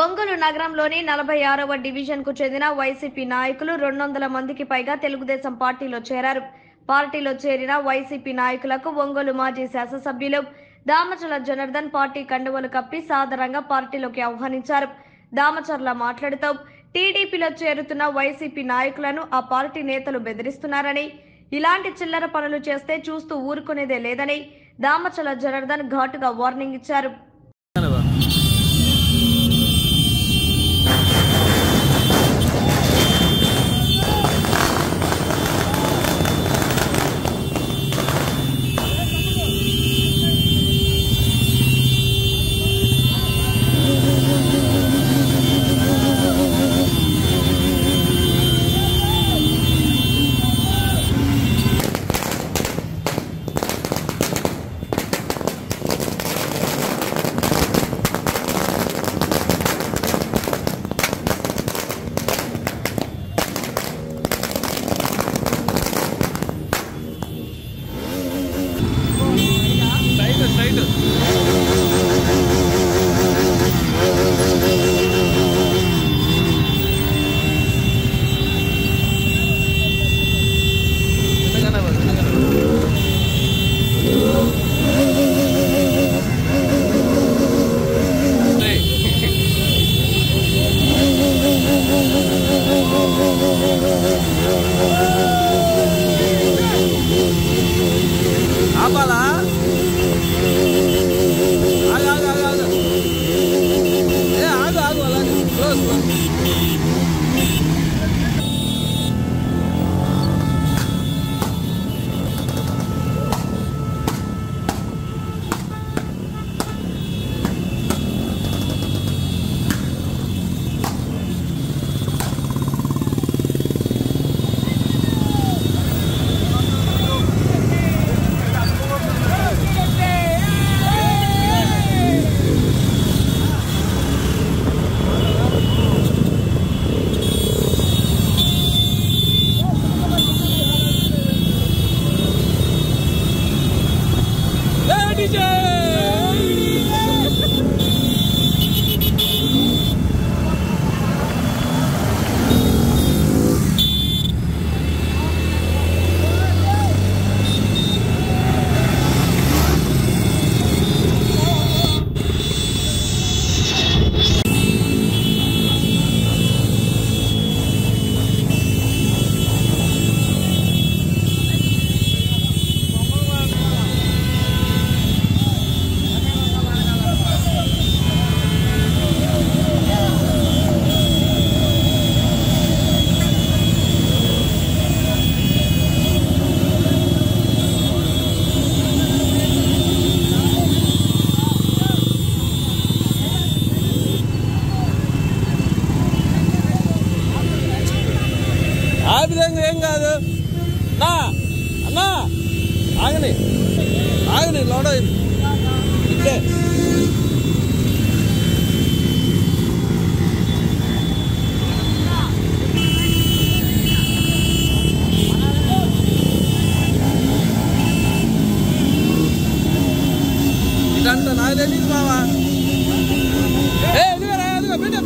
ఒంగోలు నగరంలోని 46వ డివిజన్కు చెందిన వైసీపీ నాయకులు 200 మందికి పైగా తెలుగుదేశం పార్టీలో చేరారు. పార్టీలో చేరిన వైసీపీ నాయకులకు ఒంగోలు మాజీ శాసనసభ్యులు దామచర్ల జనార్దన్ పార్టీ కండువలు కప్పి సాదరంగా పార్టీలోకి ఆహ్వానించారు. దామచర్ల మాట్లాడుతూ టీడీపీలో చేరుతున్న వైసీపీ నాయకులను ఆ పార్టీ నేతలు బెదిరిస్తున్నారని, ఇలాంటి చిల్లర పనులు చేస్తే చూస్తూ ఊరుకునేదే లేదని దామచర్ల జనార్దన్ ఘాటుగా వార్నింగ్ ఇచ్చారు. ఆ విధంగా ఏం కాదు అన్నా ఆగని లోడ ఇట్లే ఇదంతా నాకు తెలియదు మావా. ఎదుగా పెట్ట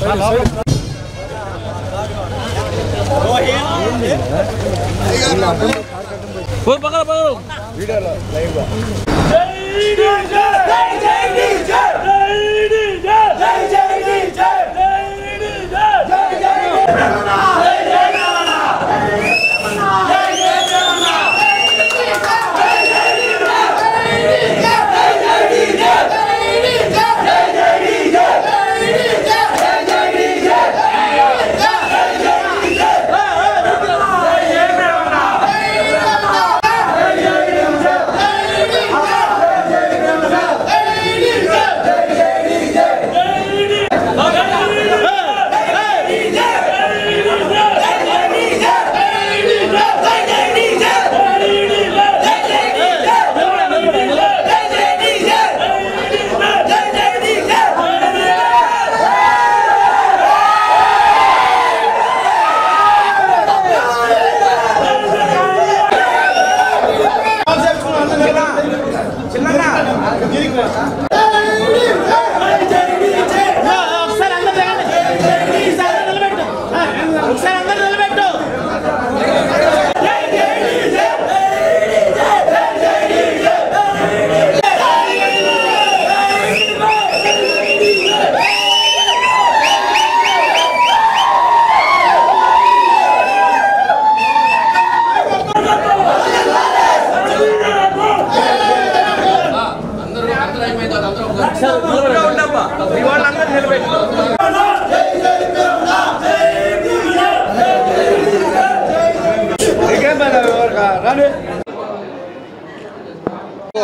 Hello.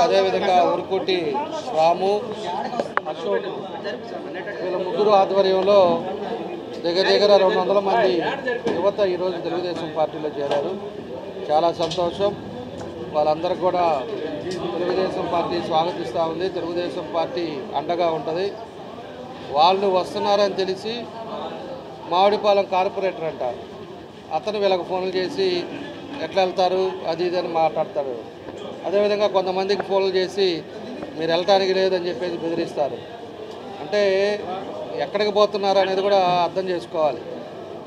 అదేవిధంగా ఉరుకోటి రాము అశోక్ వీళ్ళ ముగ్గురు ఆధ్వర్యంలో దగ్గర 200 మంది యువత ఈరోజు తెలుగుదేశం పార్టీలో చేరారు. చాలా సంతోషం. వాళ్ళందరికీ కూడా తెలుగుదేశం పార్టీ స్వాగతిస్తూ ఉంది. తెలుగుదేశం పార్టీ అండగా ఉంటుంది. వాళ్ళు వస్తున్నారని తెలిసి మామిడిపాలెం కార్పొరేటర్ అంట అతను వీళ్ళకి ఫోన్లు చేసి ఎట్లా వెళ్తారు అది ఇది అని మాట్లాడతారు. అదేవిధంగా కొంతమందికి ఫోన్లు చేసి మీరు వెళ్ళటానికి లేదని చెప్పేసి బెదిరిస్తారు. అంటే ఎక్కడికి పోతున్నారు అనేది కూడా అర్థం చేసుకోవాలి.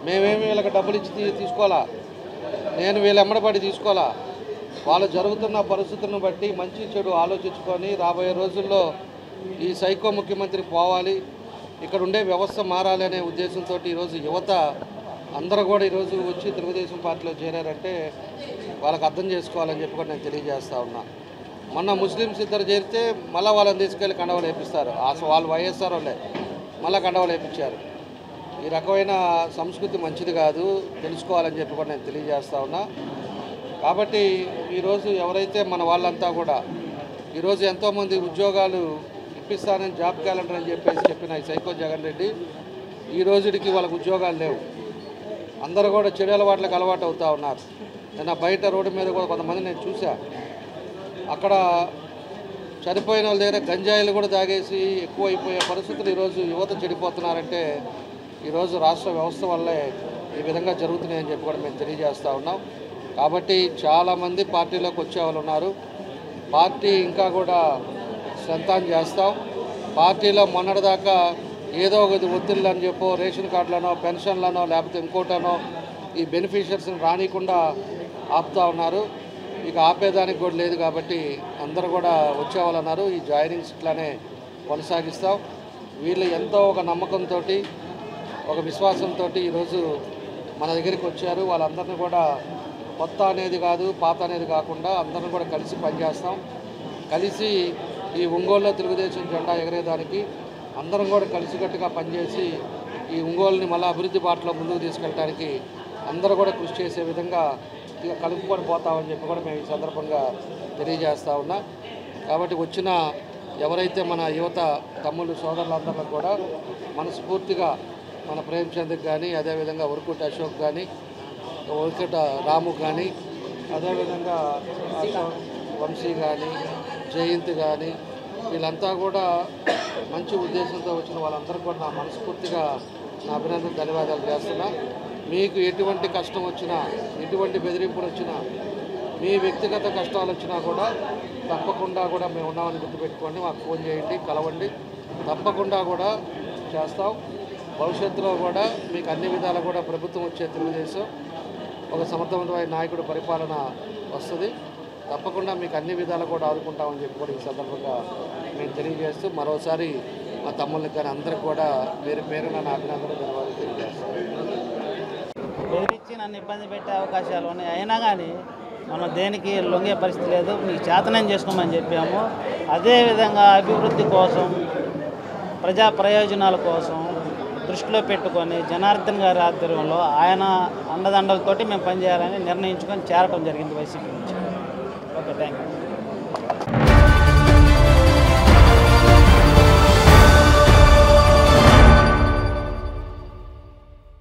మేమేమి వీళ్ళకి డబ్బులు ఇచ్చి తీసుకోవాలా, నేను వీళ్ళ ఎమ్మడపడి తీసుకోవాలా. వాళ్ళు జరుగుతున్న పరిస్థితులను బట్టి మంచి చెడు ఆలోచించుకొని రాబోయే రోజుల్లో ఈ సైకో ముఖ్యమంత్రి పోవాలి, ఇక్కడ ఉండే వ్యవస్థ మారాలి అనే ఉద్దేశంతో ఈరోజు యువత అందరూ కూడా ఈరోజు వచ్చి తెలుగుదేశం పార్టీలో చేరారంటే వాళ్ళకి అర్థం చేసుకోవాలని చెప్పి కూడా నేను తెలియజేస్తూ ఉన్నా. మొన్న ముస్లిమ్స్ ఇద్దరు చేరితే మళ్ళీ వాళ్ళని తీసుకెళ్ళి కండవలు వేపిస్తారు. వాళ్ళు వైఎస్ఆర్ వాళ్ళే మళ్ళీ కండవలు వేయించారు. ఈ రకమైన సంస్కృతి మంచిది కాదు, తెలుసుకోవాలని చెప్పి కూడా నేను తెలియజేస్తూ ఉన్నా. కాబట్టి ఈరోజు ఎవరైతే మన వాళ్ళంతా కూడా ఈరోజు ఎంతోమంది ఉద్యోగాలు ఇప్పిస్తానని జాబ్ క్యాలెండర్ అని చెప్పేసి చెప్పిన ఈ సైకో జగన్ రెడ్డి ఈ రోజుకి వాళ్ళకు ఉద్యోగాలు లేవు. అందరూ కూడా చెడు అలవాట్లకు అలవాటు అవుతూ ఉన్నారు. నేను బయట రోడ్డు మీద కూడా కొంతమంది నేను చూసా, అక్కడ చనిపోయిన వాళ్ళ దగ్గర గంజాయిలు కూడా తాగేసి ఎక్కువ అయిపోయే పరిస్థితులు ఈరోజు యువత చెడిపోతున్నారంటే ఈరోజు రాష్ట్ర వ్యవస్థ వల్లే ఈ విధంగా జరుగుతున్నాయని చెప్పి కూడా మేము తెలియజేస్తూ ఉన్నాం. కాబట్టి చాలామంది పార్టీలోకి వచ్చే వాళ్ళు ఉన్నారు. పార్టీ ఇంకా కూడా సంతానం చేస్తాం. పార్టీలో మొన్నటిదాకా ఏదో ఒకటి ఒత్తిళ్ళు అని చెప్పో రేషన్ కార్డులనో పెన్షన్లనో లేకపోతే ఇంకోటనో ఈ బెనిఫిషియర్స్ని రానికుండా ఆపుతూ ఉన్నారు. ఇక ఆపేదానికి కూడా లేదు. కాబట్టి అందరూ కూడా వచ్చేవాళ్ళన్నారు. ఈ జాయినింగ్స్ ఇట్లానే కొనసాగిస్తాం. వీళ్ళు ఎంతో ఒక నమ్మకంతో ఒక విశ్వాసంతో ఈరోజు మన దగ్గరికి వచ్చారు. వాళ్ళందరినీ కూడా కొత్త అనేది కాదు, పాత అనేది కాకుండా అందరం కూడా కలిసి పనిచేస్తాం. కలిసి ఈ ఒంగోలులో తెలుగుదేశం జెండా ఎగరేదానికి అందరం కూడా కలిసికట్టుగా పనిచేసి ఈ ఒంగోలుని మళ్ళీ అభివృద్ధి బాటలో ముందుకు తీసుకెళ్ళడానికి అందరూ కూడా కృషి చేసే విధంగా ఇక కలుపుకొని పోతామని చెప్పి కూడా మేము ఈ సందర్భంగా తెలియజేస్తూ ఉన్నా. కాబట్టి వచ్చిన ఎవరైతే మన యువత తమ్ముళ్ళు సోదరులందరికీ కూడా మనస్ఫూర్తిగా మన ప్రేమచంద్కి కానీ అదేవిధంగా ఉరుకుట అశోక్ కానీ ఉరుకుట రాము కానీ అదేవిధంగా అశోక్ వంశీ కానీ జయంత్ కానీ వీళ్ళంతా కూడా మంచి ఉద్దేశంతో వచ్చిన వాళ్ళందరికీ కూడా నా మనస్ఫూర్తిగా నా అభినందన ధన్యవాదాలు చేస్తున్నా. మీకు ఎటువంటి కష్టం వచ్చినా, ఎటువంటి బెదిరింపులు వచ్చినా, మీ వ్యక్తిగత కష్టాలు వచ్చినా కూడా తప్పకుండా కూడా మేము ఉన్నామని గుర్తుపెట్టుకోండి. మాకు ఫోన్ చేయండి, కలవండి. తప్పకుండా కూడా చేస్తాం. భవిష్యత్తులో కూడా మీకు అన్ని విధాలు కూడా ప్రభుత్వం వచ్చే తెలుగుదేశం ఒక సమర్థవంతమైన నాయకుడు పరిపాలన వస్తుంది. తప్పకుండా మీకు అన్ని విధాలు కూడా ఆదుకుంటామని చెప్పి కూడా ఈ సందర్భంగా నేను తెలియజేస్తూ మరోసారి మా తమ్ముళ్ళకి కానీ అందరికి కూడా పేరు పేరున నా అభినందనలు ధన్యవాదాలు తెలియజేస్తాను. బెదిరించి నన్ను ఇబ్బంది పెట్టే అవకాశాలు ఉన్నాయి. అయినా కానీ మనం దేనికి లొంగే పరిస్థితి లేదు. మీకు చేతనం చేసుకోమని చెప్పాము. అదేవిధంగా అభివృద్ధి కోసం, ప్రజా ప్రయోజనాల కోసం దృష్టిలో పెట్టుకొని జనార్దన్ గారి ఆధ్వర్యంలో ఆయన అండదండలతోటి మేము పనిచేయాలని నిర్ణయించుకొని చేరటం జరిగింది వైసీపీ నుంచి. Okay, thank you.